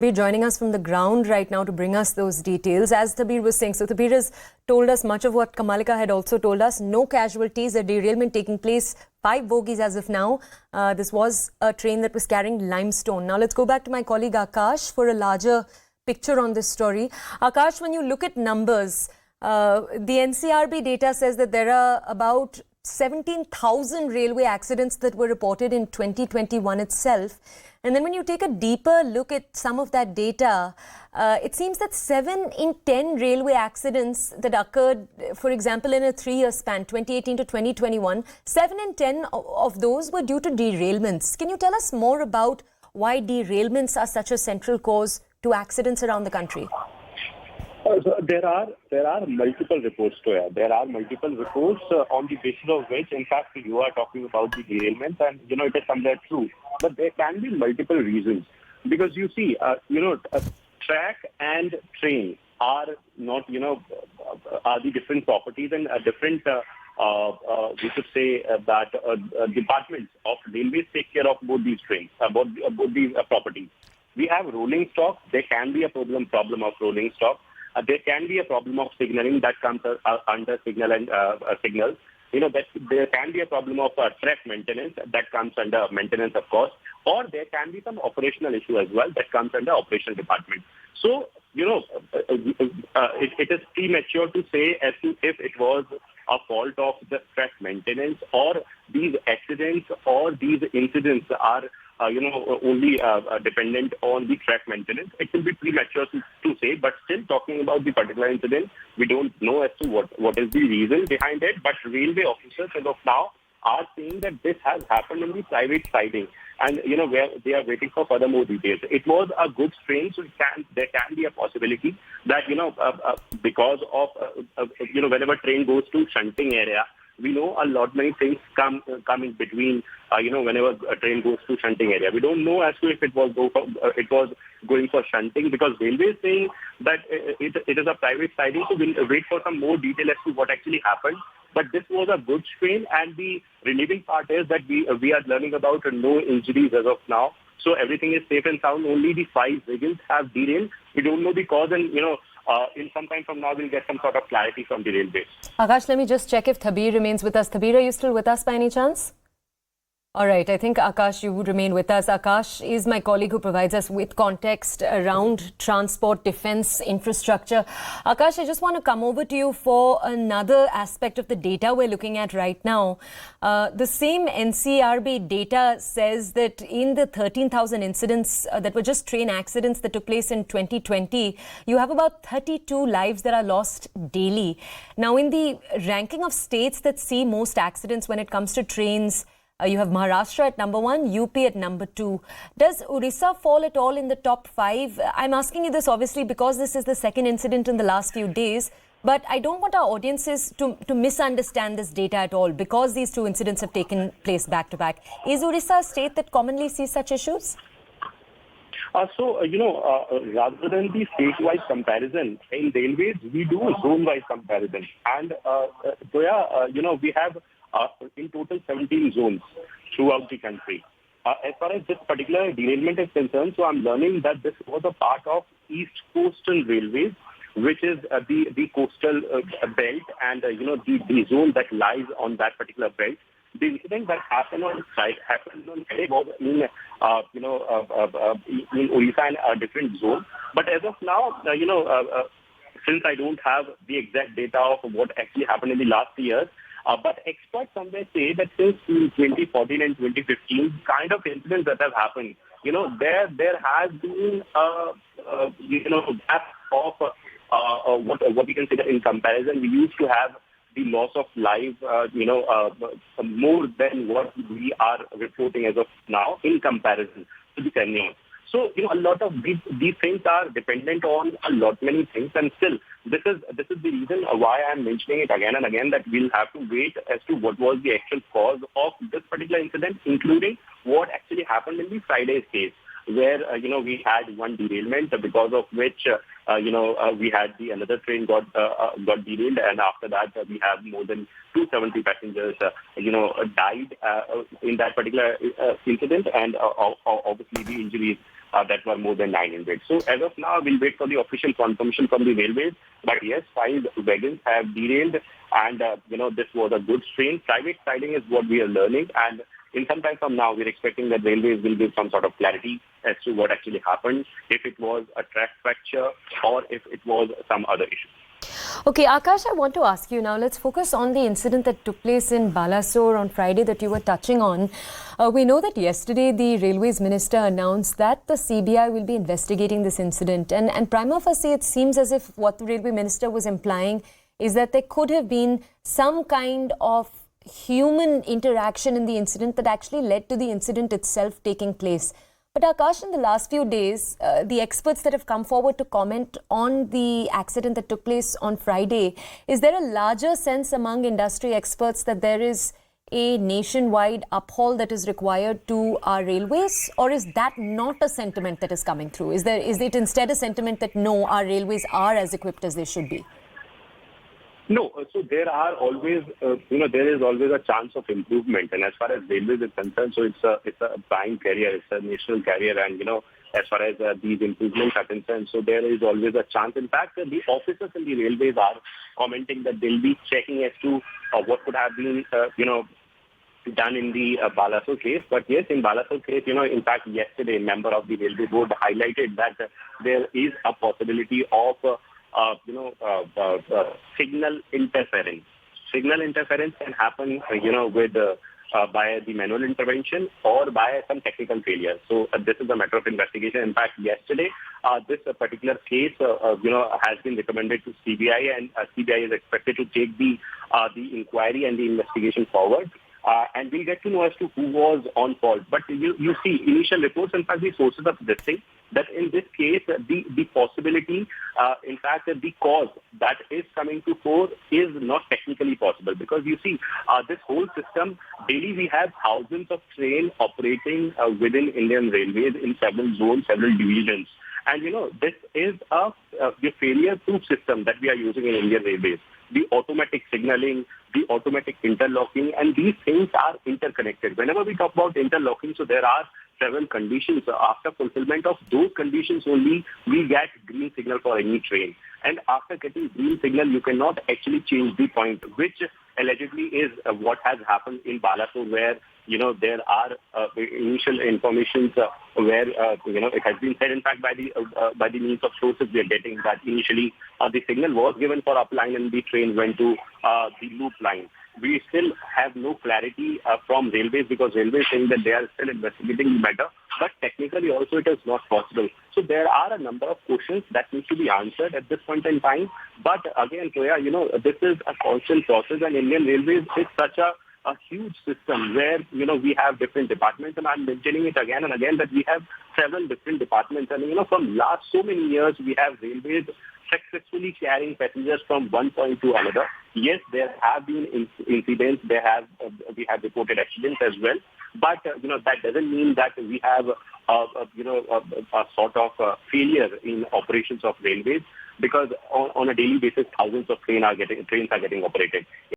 Be joining us from the ground right now to bring us those details. As Thabir was saying, so Thabir has told us much of what Kamalika had also told us. No casualties, a derailment taking place, 5 bogies as of now. This was a train that was carrying limestone. Now let's go back to my colleague Akash for a larger picture on this story. Akash, when you look at numbers, the NCRB data says that there are about 17,000 railway accidents that were reported in 2021 itself. And then when you take a deeper look at some of that data, it seems that 7 in 10 railway accidents that occurred, for example, in a 3-year span, 2018 to 2021, 7 in 10 of those were due to derailments. Can you tell us more about why derailments are such a central cause to accidents around the country? So there are multiple reports to it. There are multiple reports on the basis of which, in fact, you are talking about the derailments, and it is somewhere true. But there can be multiple reasons because you see, track and train are not, are the different properties and different. We should say that departments of railways take care of both these trains, both these properties. We have rolling stock. There can be a problem of rolling stock. There can be a problem of signaling that comes under signal and signals. That there can be a problem of track maintenance that comes under maintenance, of course, or there can be some operational issue as well that comes under operational department. So, it is premature to say as to if it was a fault of the track maintenance or these accidents or these incidents are only dependent on the track maintenance. It will be premature to say, but still talking about the particular incident, we don't know as to what is the reason behind it. But railway officers as of now are saying that this has happened in the private siding, and where they are waiting for further more details. It was a goods train, so there can be a possibility that because of whenever train goes to shunting area. We know a lot many things come in between. Whenever a train goes to shunting area, we don't know as to if it was going for shunting because railway is saying that it is a private siding. So we'll wait for some more detail as to what actually happened. But this was a goods train, and the relieving part is that we are learning about no injuries as of now. So everything is safe and sound. Only the 5 Wagons have derailed. We don't know the cause, and in some time from now, we'll get some sort of clarity from the railways. Akash, let me just check if Thabir remains with us. Thabir, are you still with us by any chance? All right, I think Akash, you would remain with us. Akash is my colleague who provides us with context around transport, defense, infrastructure. Akash, I just want to come over to you for another aspect of the data we're looking at right now. The same NCRB data says that in the 13,000 incidents that were just train accidents that took place in 2020, you have about 32 lives that are lost daily. Now, in the ranking of states that see most accidents when it comes to trains, you have Maharashtra at number 1, UP at number 2. Does Odisha fall at all in the top 5? I'm asking you this obviously because this is the second incident in the last few days. But I don't want our audiences to misunderstand this data at all because these 2 incidents have taken place back to back. Is Odisha a state that commonly sees such issues? Rather than the state-wise comparison, in railways, we do zone-wise comparison. And, we have in total 17 zones throughout the country. As far as this particular derailment is concerned, so I'm learning that this was a part of East Coastal Railways, which is the coastal belt and, the zone that lies on that particular belt. The incident that happened on Friday was in Odisha in a different zone. But as of now, since I don't have the exact data of what actually happened in the last year, but experts somewhere say that since 2014 and 2015, kind of incidents that have happened, there has been gap of what we consider in comparison. We used to have the loss of life, more than what we are reporting as of now in comparison to the tenure. So, a lot of these things are dependent on a lot many things, and still, this is the reason why I'm mentioning it again and again that we'll have to wait as to what was the actual cause of this particular incident, including what actually happened in the Friday's case, where we had one derailment because of which we had another train got derailed, and after that we have more than 270 passengers died in that particular incident, and obviously the injuries that were more than 900. So as of now, we'll wait for the official confirmation from the railways. But yes, 5 wagons have derailed, and this was a good strain. Private siding is what we are learning, and in some time from now, we're expecting that railways will give some sort of clarity as to what actually happened, if it was a track fracture or if it was some other issue. Okay, Akash, I want to ask you now, let's focus on the incident that took place in Balasore on Friday that you were touching on. We know that yesterday the Railways Minister announced that the CBI will be investigating this incident. And prima facie, it seems as if what the Railway Minister was implying is that there could have been some kind of human interaction in the incident that actually led to the incident itself taking place. But Akash, in the last few days, the experts that have come forward to comment on the accident that took place on Friday, is there a larger sense among industry experts that there is a nationwide uphaul that is required to our railways, or is that not a sentiment that is coming through? Is it instead a sentiment that no, our railways are as equipped as they should be? No, so there are always, there is always a chance of improvement. And as far as railways is concerned, so it's a prime carrier, it's a national carrier, and as far as these improvements are concerned, so there is always a chance. In fact, the officers in the railways are commenting that they'll be checking as to what could have been, done in the Balasore case. But yes, in Balasore case, in fact, yesterday, a member of the railway board highlighted that there is a possibility of signal interference. Signal interference can happen, with by the manual intervention or by some technical failure. So this is a matter of investigation. In fact, yesterday, this particular case, has been recommended to CBI, and CBI is expected to take the inquiry and the investigation forward. And we'll get to know as to who was on fault. But you see, initial reports, in fact, the sources of this thing, that in this case, the possibility, in fact, the cause that is coming to fore is not technically possible. Because you see, this whole system, daily we have thousands of trains operating within Indian Railways in several zones, several divisions. And, this is a failure-proof system that we are using in Indian Railways. The automatic signaling, the automatic interlocking, and these things are interconnected. Whenever we talk about interlocking, so there are several conditions. After fulfillment of those conditions only, we get green signal for any train. And after getting green signal, you cannot actually change the point, which allegedly is what has happened in Balasore, where there are initial informations where it has been said, in fact, by the means of sources we are getting, that initially the signal was given for up line and the train went to the loop line. We still have no clarity from railways, because railways saying that they are still investigating the matter, but technically also it is not possible. So there are a number of questions that need to be answered at this point in time. But again, Toya, this is a constant process, and Indian Railways is such a huge system where, we have different departments, and I'm mentioning it again and again that we have several different departments. And, from last so many years, we have railways successfully carrying passengers from one point to another. Yes, there have been incidents. We have reported accidents as well. But, that doesn't mean that we have, a sort of failure in operations of railways, because on a daily basis, thousands of trains are getting operated.